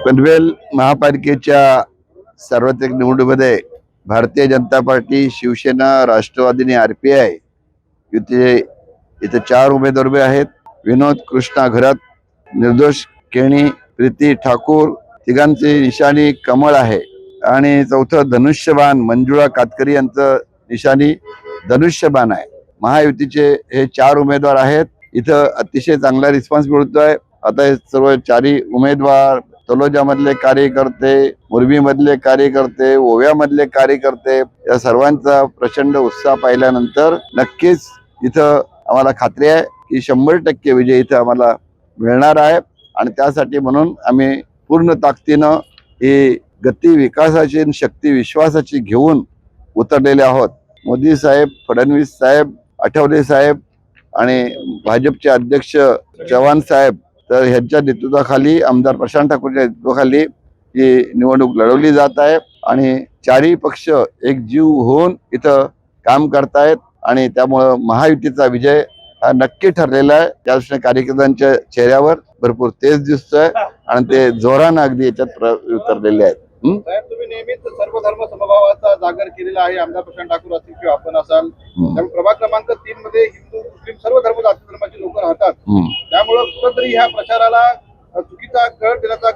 पनवेल महापालिकेच्या सार्वत्रिक निवडणुकीमध्ये भारतीय जनता पार्टी, शिवसेना, राष्ट्रवादी आणि RPI इथे 4 उमेदवार उभे आहेत. विनोद कृष्णा घरात, निर्दोष केणी, प्रीती ठाकूर, तिघांची निशाणी कमळ आहे. आणि चौथं धनुष्यबाण मंजुळा कातकरी यांचं निशाणी धनुष्यबाण आहे. महायुतीचे हे 4 उमेदवार आहेत. इथं अतिशय चांगला रिस्पॉन्स मिळतोय. आता हे सर्व 4ही उमेदवार तलोजा मधले कार्यकर्ते, मुरबी मधले कार्यकर्ते, ओव्या मधले कार्यकर्ते या सर्वांचा प्रचंड उत्साह पाहिल्यानंतर नक्कीच इथं आम्हाला खात्री आहे की 100% विजय इथं आम्हाला मिळणार आहे. आणि त्यासाठी म्हणून आम्ही पूर्ण ताकदीनं ही गती विकासाची आणि शक्ती विश्वासाची घेऊन उतरलेले आहोत. मोदी साहेब, फडणवीस साहेब, आठवले साहेब आणि भाजपचे अध्यक्ष चव्हाण साहेब तर ह्यांच्या नेतृत्वाखाली, आमदार प्रशांत ठाकूरच्या नेतृत्वाखाली ही निवडणूक लढवली जात आहे. आणि 4ही पक्ष एकजीव होऊन इथं काम करतायत आणि त्यामुळं महायुतीचा विजय हा नक्की ठरलेला आहे. त्या दृष्टीने कार्यकर्त्यांच्या चेहऱ्यावर भरपूर तेज दिसतोय आणि ते जोरानं अगदी याच्यात उतरलेले आहेत. तुम्ही नेहमीच सर्व धर्म समभावाचा जागर केलेला आहे. आमदार प्रशांत ठाकूर असतील किंवा आपण असाल, प्रभाग क्रमांक 3 मध्ये हिंदू, मुस्लिम सर्व धर्म जाती धर्माचे लोक राहतात. त्यामुळे कुठेतरी ह्या प्रचाराला चुकीचा कळ देण्याचा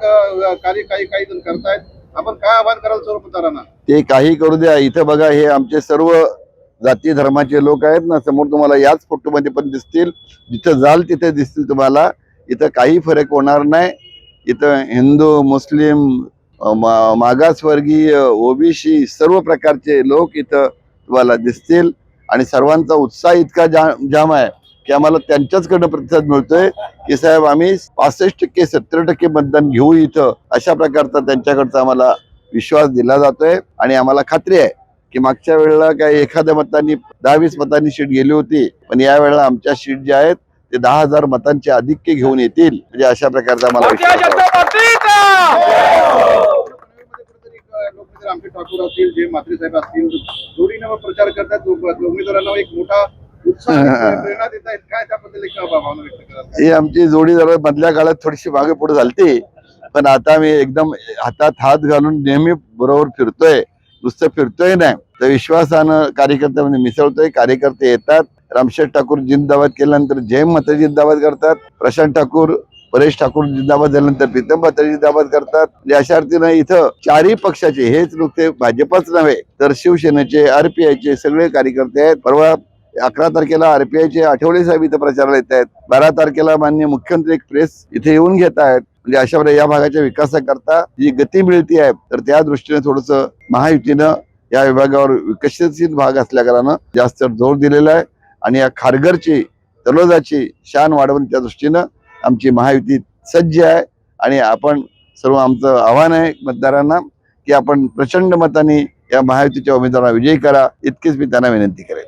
कार्य काही जण करतायत. आपण काय आवाहन कराल सर्व मतदारांना? ते काही करू द्या. इथं बघा, हे आमचे सर्व जाती धर्माचे लोक आहेत ना, समोर तुम्हाला याच फोटोमध्ये पण दिसतील. जिथं जाल तिथे दिसतील तुम्हाला. इथं काही फरक होणार नाही. इथं हिंदू, मुस्लिम, मागासवर्गीय, OBC सर्व प्रकारचे लोक इथं तुम्हाला दिसतील. आणि सर्वांचा उत्साह इतका जाम आहे की आम्हाला त्यांच्याचकडनं प्रतिसाद मिळतोय की साहेब आम्ही 65% 70% मतदान घेऊ इथं, अशा प्रकारचा त्यांच्याकडचा आम्हाला विश्वास दिला जातोय. आणि आम्हाला खात्री आहे की मागच्या वेळेला काही एखाद्या मतांनी 10-20 मतांनी सीट गेली होती, पण या वेळेला आमच्या सीट जे आहेत ते 10,000 मतांचे आधिक्य घेऊन येतील. म्हणजे अशा प्रकारचा आम्हाला आमचे ठाकूर असतील, जे म्हात्रे साहेब असतील, जोडीने प्रचार करतात. उमेदवारांना एक मोठा उत्साह प्रेरणा देत आहेत. काय त्याबद्दल भावना व्यक्त करतात? ही आमची जोडी जरा मधल्या काळात थोडीशी मागे पुढे झालती, पण आता मी एकदम हातात हात घालून नेहमी बरोबर फिरतोय. नुसतं फिरतोय नाही तर विश्वासानं कार्यकर्त्यामध्ये मिसळतोय. कार्यकर्ते येतात. रामशेठ ठाकूर जिंदाबाद केल्यानंतर जय म्हात्रे जिंदाबाद करतात. प्रशांत ठाकूर, परेश ठाकूर जिंदाबाद झाल्यानंतर प्रीतम म्हात्रे जिंदाबाद करतात. म्हणजे अशा अर्थीनं इथं 4ही पक्षाचे, हेच नुसते भाजपच नव्हे तर शिवसेनेचे, RPIचे सगळे कार्यकर्ते आहेत. परवा 11 तारखेला RPIचे आठवले साहेब इथं प्रचाराला येत आहेत. 12 तारखेला माननीय मुख्यमंत्री एक प्रेस इथे येऊन घेत आहेत. म्हणजे अशा प्रकारे या भागाच्या विकासाकरता जी गती मिळती आहे तर त्या दृष्टीने थोडस महायुतीनं या विभागावर विकसनशील भाग असल्या कारणानं जास्त जोर दिलेला आहे. आणि या खारघरची, तलोजाची शान वाढवण्याच्या दृष्टीनं आमची महायुती सज्ज आहे. आणि आपण सर्व, आमचं आव्हान आहे मतदारांना की आपण प्रचंड मताने या महायुतीच्या उमेदवारांना विजयी करा, इतकीच मी त्यांना विनंती करेन.